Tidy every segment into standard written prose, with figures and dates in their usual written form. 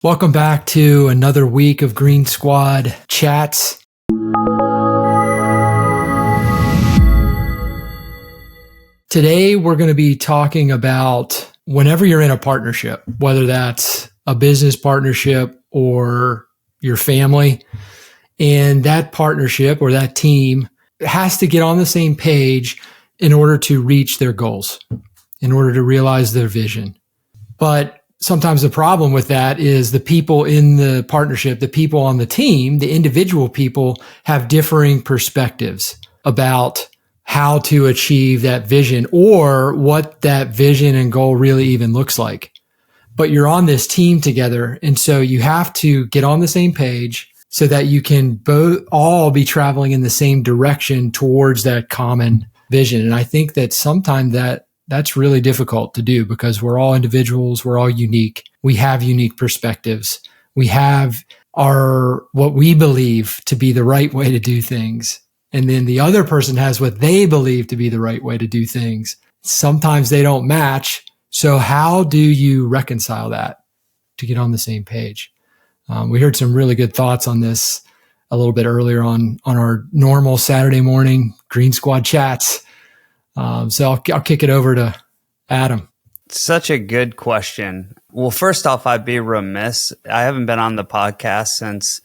Welcome back to another week of Green Squad Chats. Today, we're going to be talking about whenever you're in a partnership, whether that's a business partnership or your family, and that partnership or that team has to get on the same page in order to reach their goals, in order to realize their vision. But sometimes the problem with that is the people in the partnership, the people on the team, the individual people have differing perspectives about how to achieve that vision or what that vision and goal really even looks like. But you're on this team together. And so you have to get on the same page so that you can all be traveling in the same direction towards that common vision. And I think that sometimes that's really difficult to do because we're all individuals. We're all unique. We have unique perspectives. We have what we believe to be the right way to do things. And then the other person has what they believe to be the right way to do things. Sometimes they don't match. So how do you reconcile that to get on the same page? We heard some really good thoughts on this a little bit earlier on our normal Saturday morning Green Squad Chats. So I'll kick it over to Adam. Such a good question. Well, first off, I'd be remiss. I haven't been on the podcast since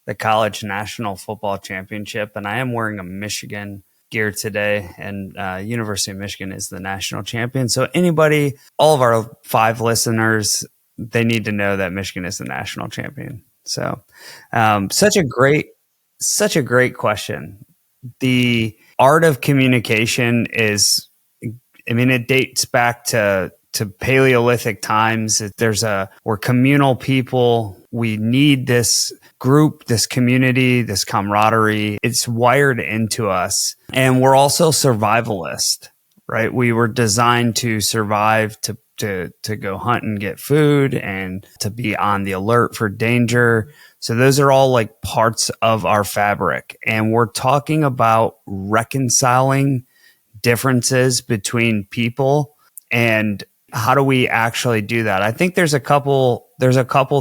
the College National Football Championship, and I am wearing a Michigan gear today, and University of Michigan is the national champion. So anybody, all of our 5 listeners, they need to know that Michigan is the national champion. So such a great question. The art of communication it dates back to Paleolithic times. We're communal people. We need this group, this community, this camaraderie. It's wired into us. And we're also survivalist, right? We were designed to survive, to go hunt and get food and to be on the alert for danger. So those are all like parts of our fabric. And we're talking about reconciling differences between people and how do we actually do that? I think there's a couple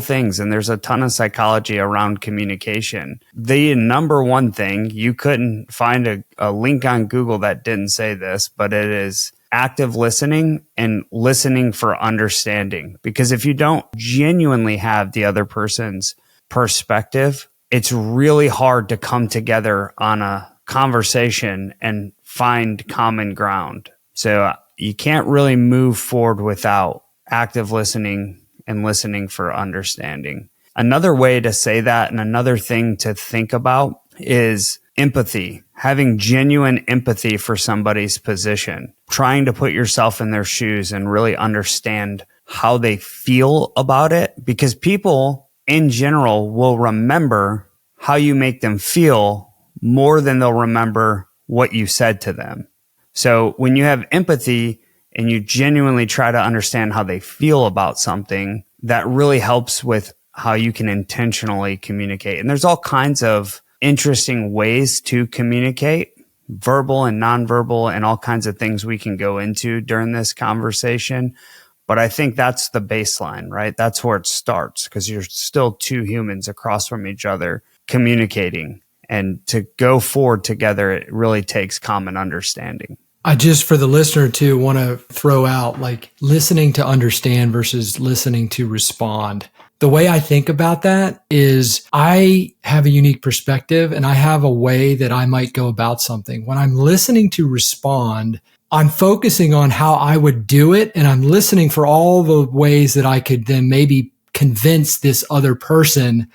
things, and there's a ton of psychology around communication. The number one thing, you couldn't find a link on Google that didn't say this, but it is active listening and listening for understanding. Because if you don't genuinely have the other person's perspective, it's really hard to come together on a conversation and find common ground. So you can't really move forward without active listening and listening for understanding. Another way to say that, and another thing to think about, is empathy. Having genuine empathy for somebody's position, trying to put yourself in their shoes and really understand how they feel about it, because people in general will remember how you make them feel more than they'll remember what you said to them. So when you have empathy and you genuinely try to understand how they feel about something, that really helps with how you can intentionally communicate. And there's all kinds of interesting ways to communicate, verbal and nonverbal, and all kinds of things we can go into during this conversation. But I think that's the baseline, right? That's where it starts, because you're still 2 humans across from each other communicating. And to go forward together, it really takes common understanding. I just, for the listener too, want to throw out like listening to understand versus listening to respond. The way I think about that is I have a unique perspective and I have a way that I might go about something. When I'm listening to respond, I'm focusing on how I would do it. And I'm listening for all the ways that I could then maybe convince this other person,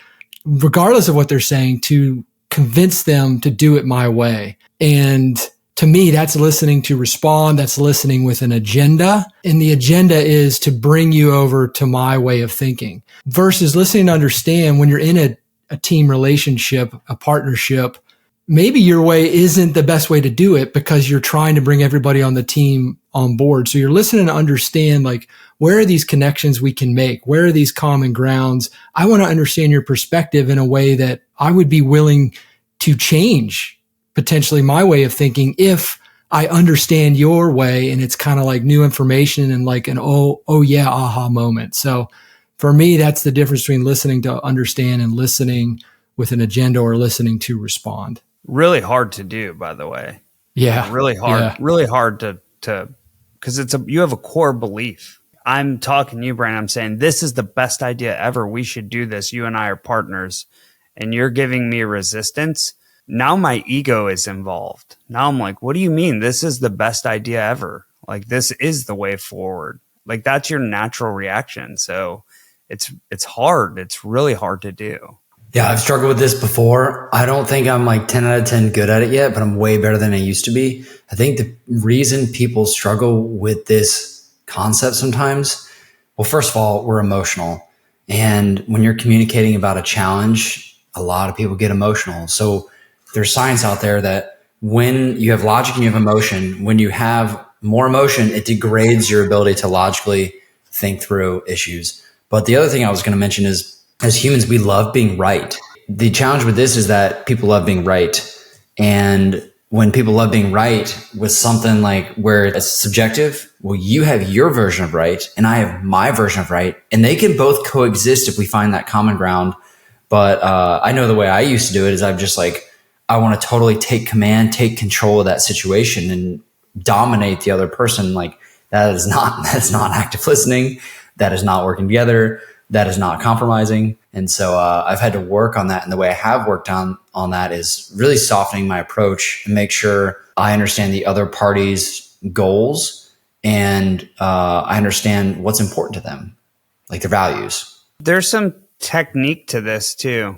regardless of what they're saying, to convince them to do it my way. And to me, that's listening to respond. That's listening with an agenda. And the agenda is to bring you over to my way of thinking versus listening to understand. When you're in a team relationship, a partnership, maybe your way isn't the best way to do it because you're trying to bring everybody on the team on board. So you're listening to understand, like, where are these connections we can make? Where are these common grounds? I want to understand your perspective in a way that I would be willing to change potentially my way of thinking if I understand your way and it's kind of like new information and like an oh yeah aha moment. So For me, that's the difference between listening to understand and listening with an agenda or listening to respond. Really hard to do, by the way. Yeah. Like really hard to, because you have a core belief. I'm talking to you, Brian. I'm saying this is the best idea ever. We should do this. You and I are partners, and you're giving me resistance. Now my ego is involved. Now I'm like, what do you mean? This is the best idea ever. Like, this is the way forward. Like, that's your natural reaction. So it's hard. It's really hard to do. Yeah, I've struggled with this before. I don't think I'm like 10 out of 10 good at it yet, but I'm way better than I used to be. I think the reason people struggle with this concept sometimes, well, first of all, we're emotional. And when you're communicating about a challenge, a lot of people get emotional. So there's science out there that when you have logic and you have emotion, when you have more emotion, it degrades your ability to logically think through issues. But the other thing I was going to mention is, as humans, we love being right. The challenge with this is that people love being right. And when people love being right with something like where it's subjective, well, you have your version of right and I have my version of right. And they can both coexist if we find that common ground. But I know the way I used to do it is I'm just like, I want to totally take command, take control of that situation and dominate the other person. Like that's not active listening. That is not working together. That is not compromising. And so I've had to work on that. And the way I have worked on that is really softening my approach and make sure I understand the other party's goals and I understand what's important to them, like their values. There's some technique to this too.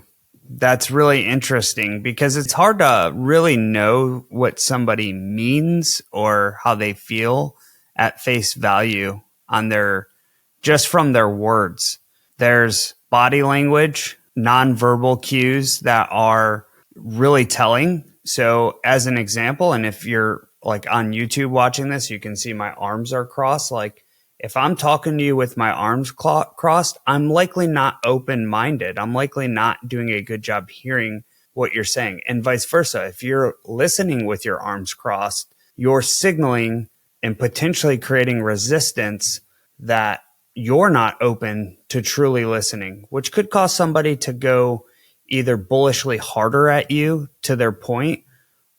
That's really interesting because it's hard to really know what somebody means or how they feel at face value just from their words. There's body language, nonverbal cues that are really telling. So as an example, and if you're like on YouTube watching this, you can see my arms are crossed. Like if I'm talking to you with my arms crossed, I'm likely not open-minded. I'm likely not doing a good job hearing what you're saying. And vice versa. If you're listening with your arms crossed, you're signaling and potentially creating resistance that you're not open to truly listening, which could cause somebody to go either bullishly harder at you to their point,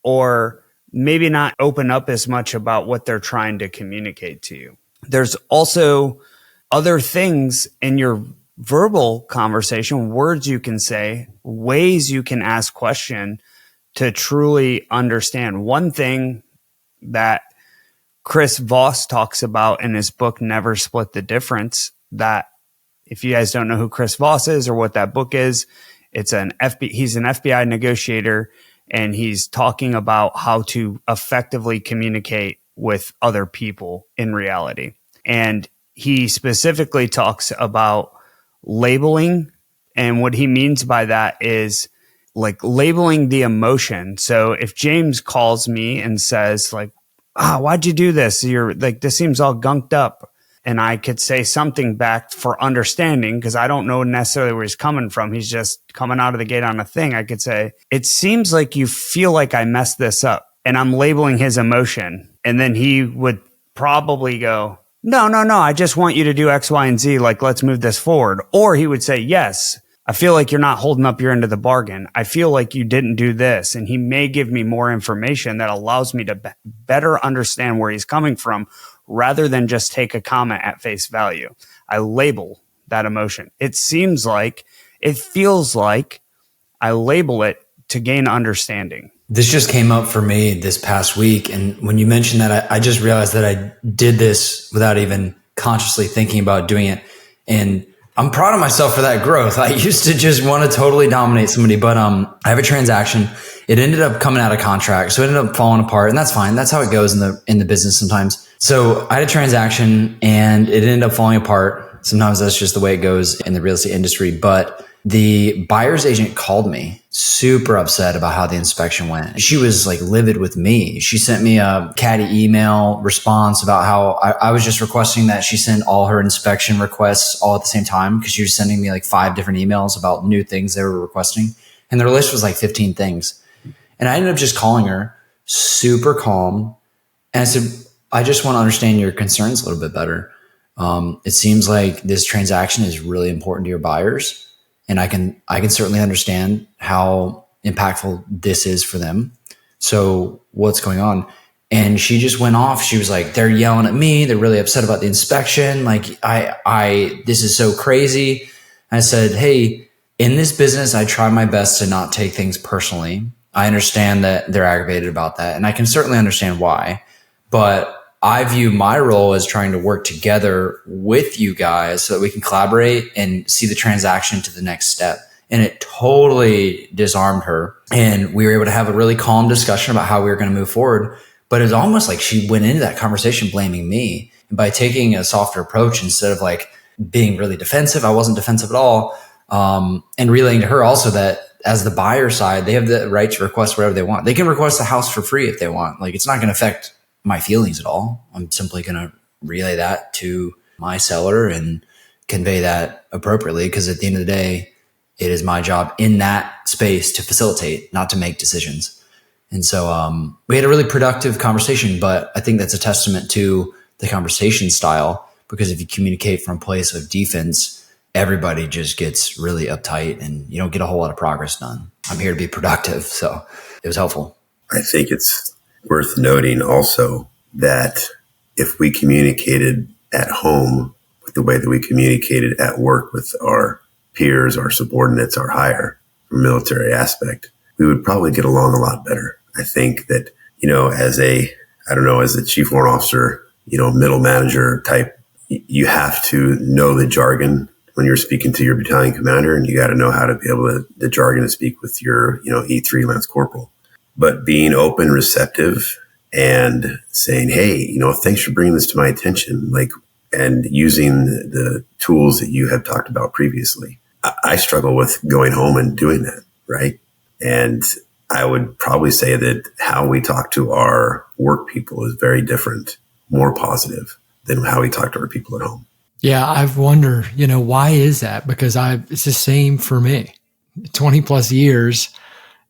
or maybe not open up as much about what they're trying to communicate to you. There's also other things in your verbal conversation, words you can say, ways you can ask question to truly understand. One thing that Chris Voss talks about in his book, Never Split the Difference, that if you guys don't know who Chris Voss is or what that book is, he's an FBI negotiator, and he's talking about how to effectively communicate with other people in reality. And he specifically talks about labeling. And what he means by that is like labeling the emotion. So if James calls me and says like, why'd you do this? You're like, this seems all gunked up. And I could say something back for understanding because I don't know necessarily where he's coming from. He's just coming out of the gate on a thing. I could say, it seems like you feel like I messed this up, and I'm labeling his emotion. And then he would probably go, no, I just want you to do X, Y, and Z. Like, let's move this forward. Or he would say, yes, I feel like you're not holding up your end of the bargain. I feel like you didn't do this. And he may give me more information that allows me to better understand where he's coming from rather than just take a comment at face value. I label that emotion. It feels like I label it to gain understanding. This just came up for me this past week. And when you mentioned that, I just realized that I did this without even consciously thinking about doing it. And I'm proud of myself for that growth. I used to just want to totally dominate somebody, but I have a transaction. It ended up coming out of contract, so it ended up falling apart, and that's fine. That's how it goes in the business sometimes. So I had a transaction, and it ended up falling apart. Sometimes that's just the way it goes in the real estate industry. But the buyer's agent called me super upset about how the inspection went. She was like livid with me. She sent me a catty email response about how I was just requesting that she send all her inspection requests all at the same time, because she was sending me like 5 different emails about new things they were requesting. And their list was like 15 things. And I ended up just calling her super calm. And I said, I just want to understand your concerns a little bit better. It seems like this transaction is really important to your buyers, and I can certainly understand how impactful this is for them. So what's going on? And she just went off. She was like, they're yelling at me. They're really upset about the inspection. Like this is so crazy. I said, hey, in this business, I try my best to not take things personally. I understand that they're aggravated about that, and I can certainly understand why. But I view my role as trying to work together with you guys so that we can collaborate and see the transaction to the next step. And it totally disarmed her. And we were able to have a really calm discussion about how we were going to move forward. But it was almost like she went into that conversation blaming me. And by taking a softer approach, instead of like being really defensive, I wasn't defensive at all. And relaying to her also that as the buyer side, they have the right to request whatever they want. They can request the house for free if they want. Like, it's not going to affect my feelings at all. I'm simply going to relay that to my seller and convey that appropriately, because at the end of the day, it is my job in that space to facilitate, not to make decisions. And so we had a really productive conversation, but I think that's a testament to the conversation style, because if you communicate from a place of defense, everybody just gets really uptight and you don't get a whole lot of progress done. I'm here to be productive. So it was helpful. I think it's worth noting also that if we communicated at home with the way that we communicated at work with our peers, our subordinates, our higher military aspect, we would probably get along a lot better. I think that, as a chief warrant officer, middle manager type, you have to know the jargon when you're speaking to your battalion commander, and you got to know how to be able to, the jargon to speak with your, E3 Lance Corporal. But being open, receptive, and saying, hey, thanks for bringing this to my attention, and using the tools that you have talked about previously. I struggle with going home and doing that, right? And I would probably say that how we talk to our work people is very different, more positive than how we talk to our people at home. Yeah, I've wondered, why is that? Because it's the same for me, 20 plus years.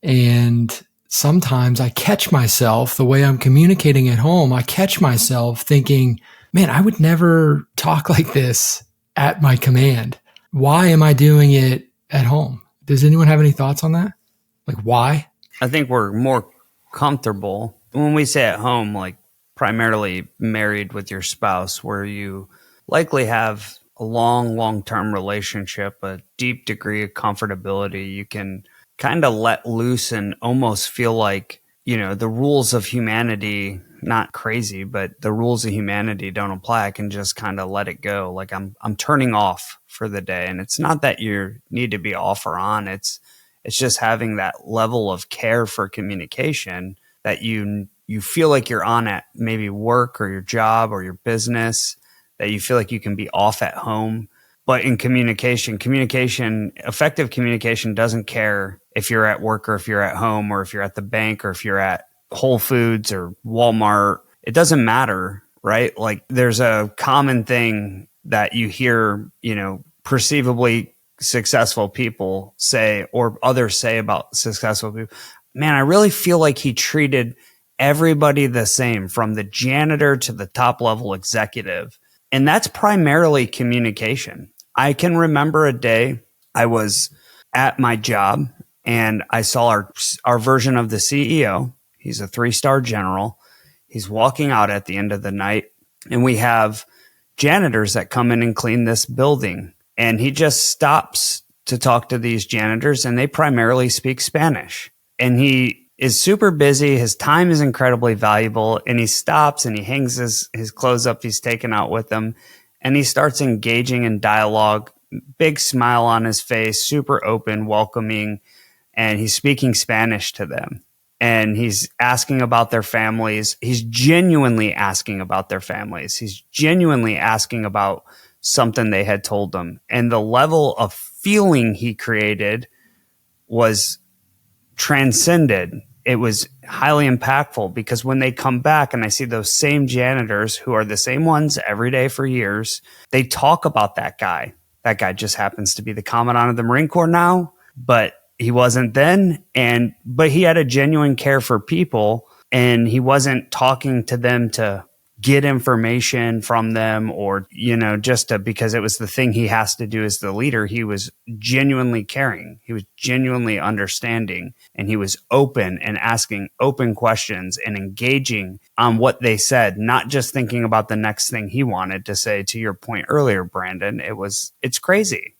And sometimes I catch myself the way I'm communicating at home. I catch myself thinking, man, I would never talk like this at my command. Why am I doing it at home? Does anyone have any thoughts on that? Like, why? I think we're more comfortable when we say at home, like primarily married with your spouse, where you likely have a long-term relationship, a deep degree of comfortability. You can kind of let loose and almost feel like, the rules of humanity, not crazy, but the rules of humanity don't apply. I can just kind of let it go. Like I'm turning off for the day. And it's not that you need to be off or on. It's just having that level of care for communication that you feel like you're on at maybe work or your job or your business, that you feel like you can be off at home. But in communication, effective communication doesn't care if you're at work or if you're at home or if you're at the bank or if you're at Whole Foods or Walmart. It doesn't matter, right? Like there's a common thing that you hear, perceivably successful people say, or others say about successful people. Man, I really feel like he treated everybody the same, from the janitor to the top level executive. And that's primarily communication. I can remember a day I was at my job and I saw our version of the CEO. He's a 3-star general. He's walking out at the end of the night, and we have janitors that come in and clean this building. And he just stops to talk to these janitors, and they primarily speak Spanish. And he is super busy. His time is incredibly valuable. And he stops and he hangs his clothes up he's taken out with him. And he starts engaging in dialogue, big smile on his face, super open, welcoming. And he's speaking Spanish to them. And he's asking about their families. He's genuinely asking about their families. He's genuinely asking about something they had told them. And the level of feeling he created was transcended. It was highly impactful, because when they come back and I see those same janitors who are the same ones every day for years, they talk about that guy. That guy just happens to be the commandant of the Marine Corps now, but he wasn't then. But he had a genuine care for people, and he wasn't talking to them to get information from them or, because it was the thing he has to do as the leader. He was genuinely caring. He was genuinely understanding, and he was open and asking open questions and engaging on what they said, not just thinking about the next thing he wanted to say. To your point earlier, Brandon, it's crazy.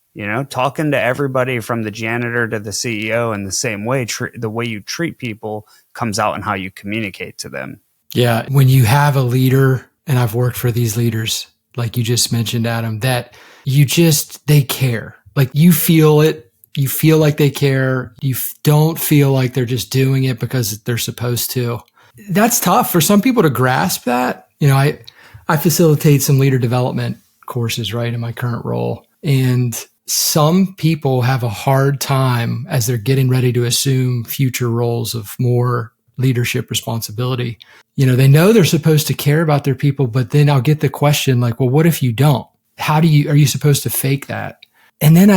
Talking to everybody from the janitor to the CEO in the same way, the way you treat people comes out in how you communicate to them. Yeah. When you have a leader, and I've worked for these leaders, like you just mentioned, Adam, that they care. Like you feel it. You feel like they care. You don't feel like they're just doing it because they're supposed to. That's tough for some people to grasp that. I facilitate some leader development courses, right, in my current role. And some people have a hard time as they're getting ready to assume future roles of more leadership responsibility. They know they're supposed to care about their people, but then I'll get the question like, well, what if you don't? Are you supposed to fake that? And then,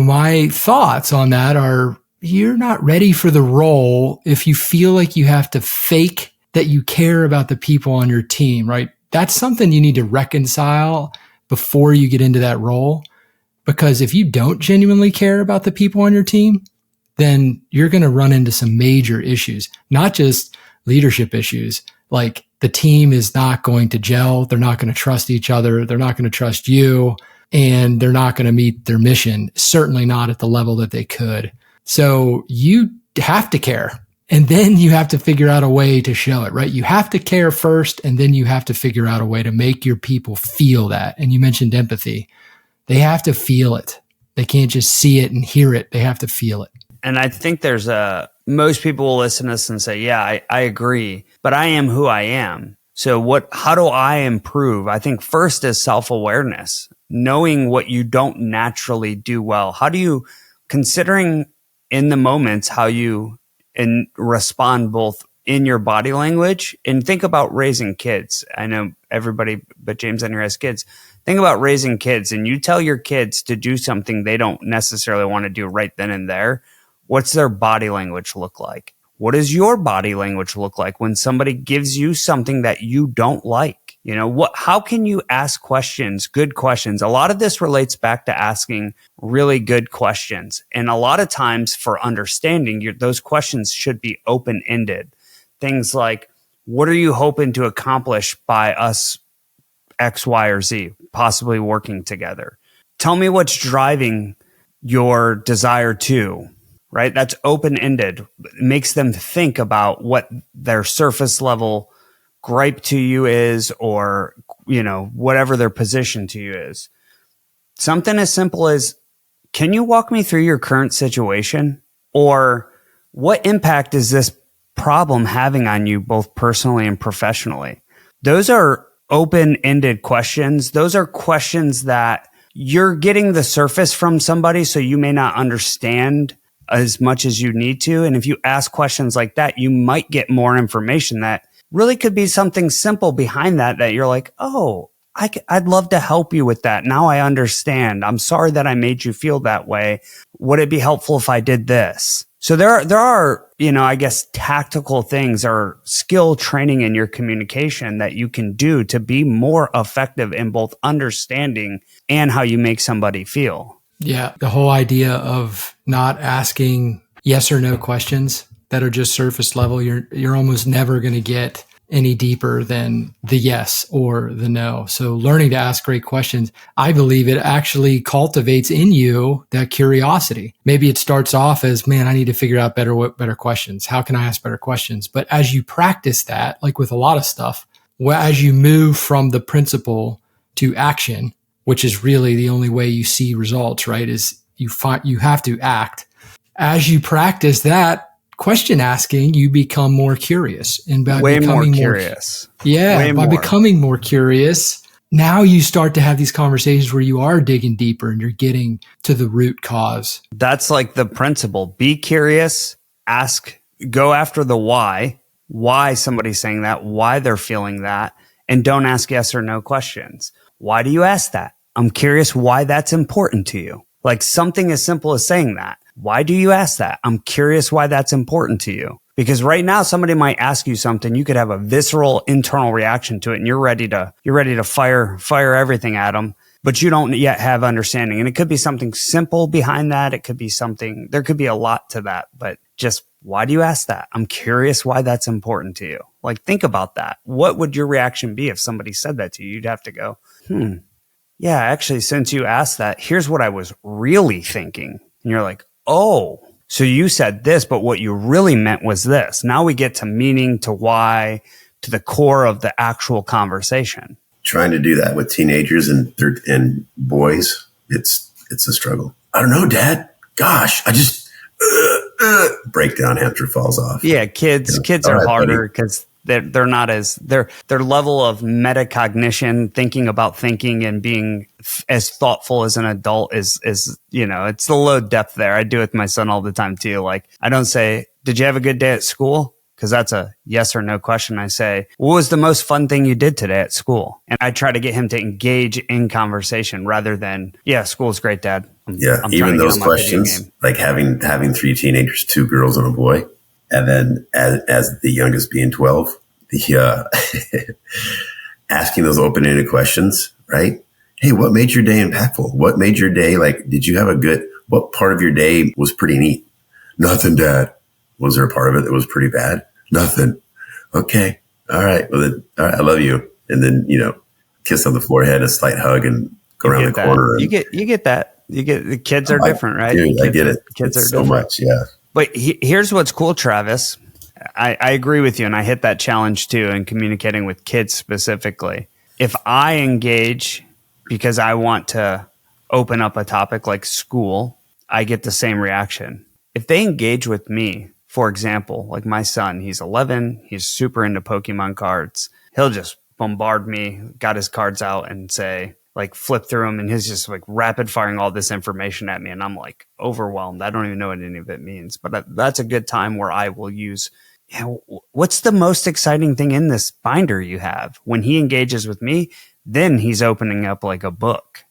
my thoughts on that are, you're not ready for the role if you feel like you have to fake that you care about the people on your team, right? That's something you need to reconcile before you get into that role. Because if you don't genuinely care about the people on your team, then you're going to run into some major issues, not just leadership issues. Like the team is not going to gel. They're not going to trust each other. They're not going to trust you, and they're not going to meet their mission, certainly not at the level that they could. So you have to care, and then you have to figure out a way to show it, right? You have to care first, and then you have to figure out a way to make your people feel that. And you mentioned empathy. They have to feel it. They can't just see it and hear it. They have to feel it. And I think most people will listen to this and say, yeah, I agree, but I am who I am. So how do I improve? I think first is self-awareness, knowing what you don't naturally do well. How do you, considering in the moments, how you respond both in your body language, and think about raising kids. I know everybody but James on here has kids. Think about raising kids, and you tell your kids to do something they don't necessarily want to do right then and there. What's their body language look like? What does your body language look like when somebody gives you something that you don't like? How can you ask questions, good questions? A lot of this relates back to asking really good questions. And a lot of times for understanding, those questions should be open-ended. Things like, what are you hoping to accomplish by us X, Y, or Z, possibly working together? Tell me what's driving your desire to, right? That's open-ended. It makes them think about what their surface level gripe to you is, or, whatever their position to you is. Something as simple as, can you walk me through your current situation? Or what impact is this problem having on you both personally and professionally? Those are open-ended questions. Those are questions that you're getting the surface from somebody, so you may not understand as much as you need to. And if you ask questions like that, you might get more information that really could be something simple behind that you're like, oh, I'd love to help you with that. Now I understand. I'm sorry that I made you feel that way. Would it be helpful if I did this? So there are, I guess, tactical things or skill training in your communication that you can do to be more effective in both understanding and how you make somebody feel. Yeah. The whole idea of not asking yes or no questions that are just surface level, you're almost never going to get any deeper than the yes or the no. So learning to ask great questions, I believe it actually cultivates in you that curiosity. Maybe it starts off as, man, I need to figure out better questions. How can I ask better questions? But as you practice that, like with a lot of stuff, as you move from the principle to action, which is really the only way you see results, right? Is you have to act. As you practice that question asking, you become more curious, and by way becoming more curious. Becoming more curious, now you start to have these conversations where you are digging deeper and you're getting to the root cause. That's like the principle. Be curious, ask, go after the why somebody's saying that, why they're feeling that, and don't ask yes or no questions. Why do you ask that? I'm curious why that's important to you. Like something as simple as saying that. Why do you ask that? I'm curious why that's important to you. Because right now somebody might ask you something, you could have a visceral internal reaction to it, and you're ready to fire everything at them, but you don't yet have understanding. And it could be something simple behind that. It could be something, there could be a lot to that, but just why do you ask that? I'm curious why that's important to you. Like, think about that. What would your reaction be if somebody said that to you? You'd have to go, yeah, actually, since you asked that, here's what I was really thinking. And you're like, oh, so you said this, but what you really meant was this. Now we get to meaning, to why, to the core of the actual conversation. Trying to do that with teenagers and boys, it's a struggle. I don't know, Dad. Gosh, I just breakdown hamster falls off. Yeah, kids are harder because they're not as their level of metacognition, thinking about thinking and being as thoughtful as an adult is it's the low depth there. I do it with my son all the time too. Like, I don't say, "Did you have a good day at school?" Because that's a yes or no question. I say, "What was the most fun thing you did today at school?" And I try to get him to engage in conversation rather than, "Yeah, school's great, Dad." I'm even those questions, like having 3 teenagers, 2 girls and a boy, and then as the youngest being 12, asking those open-ended questions, right? Hey, what made your day impactful? What made your day, like, did you have what part of your day was pretty neat? Nothing, Dad. Was there a part of it that was pretty bad? Nothing. Okay. All right. Well, then, all right. I love you. And then, kiss on the forehead, a slight hug, and go around the corner. You get that. The kids are different, right? Dude, I get it. Kids are so different. Much. Yeah. But here's what's cool, Travis. I agree with you. And I hit that challenge too in communicating with kids specifically. If I engage because I want to open up a topic like school, I get the same reaction. If they engage with me, for example, like my son, he's 11, he's super into Pokemon cards. He'll just bombard me, got his cards out and say, like, flip through them, and he's just like rapid firing all this information at me. And I'm like overwhelmed. I don't even know what any of it means, but that's a good time where I will use, what's the most exciting thing in this binder you have? When he engages with me, then he's opening up like a book.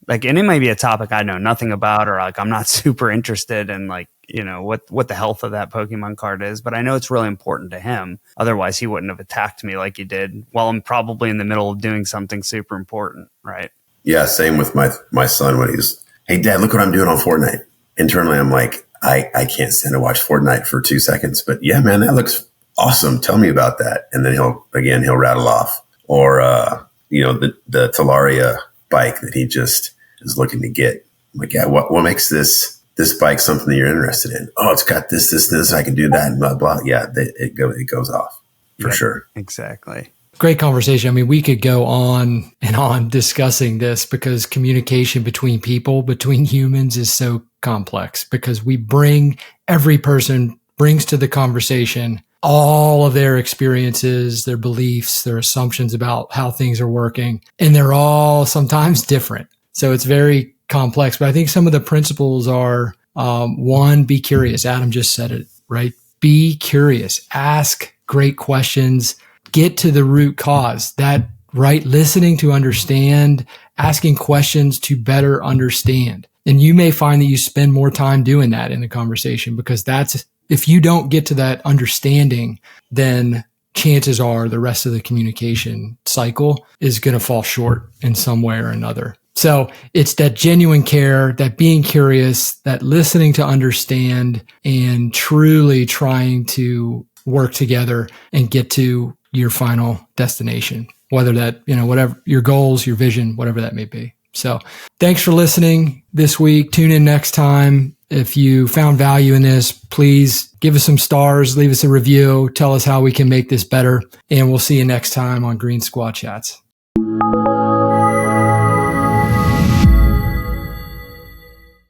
Like, and it may be a topic I know nothing about, or like I'm not super interested in, like, what the health of that Pokemon card is, but I know it's really important to him. Otherwise, he wouldn't have attacked me like he did while I'm probably in the middle of doing something super important, right? Yeah, same with my son when he's, "Hey, Dad, look what I'm doing on Fortnite." Internally, I'm like, I can't stand to watch Fortnite for 2 seconds, but yeah, man, that looks awesome. Tell me about that. And then he'll rattle off. Or, the Talaria bike that he just is looking to get. I'm like, yeah, what makes this bike something that you're interested in? Oh, it's got this, I can do that, and blah, blah. Yeah, it goes off for sure. Exactly. Great conversation. I mean, we could go on and on discussing this because communication between people, between humans is so complex because every person brings to the conversation all of their experiences, their beliefs, their assumptions about how things are working, and they're all sometimes different. So it's very complex, but I think some of the principles are, one, be curious. Adam just said it, right? Be curious, ask great questions, get to the root cause, that, right? Listening to understand, asking questions to better understand. And you may find that you spend more time doing that in the conversation because if you don't get to that understanding, then chances are the rest of the communication cycle is going to fall short in some way or another. So it's that genuine care, that being curious, that listening to understand, and truly trying to work together and get to your final destination, whether that, whatever your goals, your vision, whatever that may be. So thanks for listening this week. Tune in next time. If you found value in this, please give us some stars, leave us a review, tell us how we can make this better. And we'll see you next time on Green Squad Chats.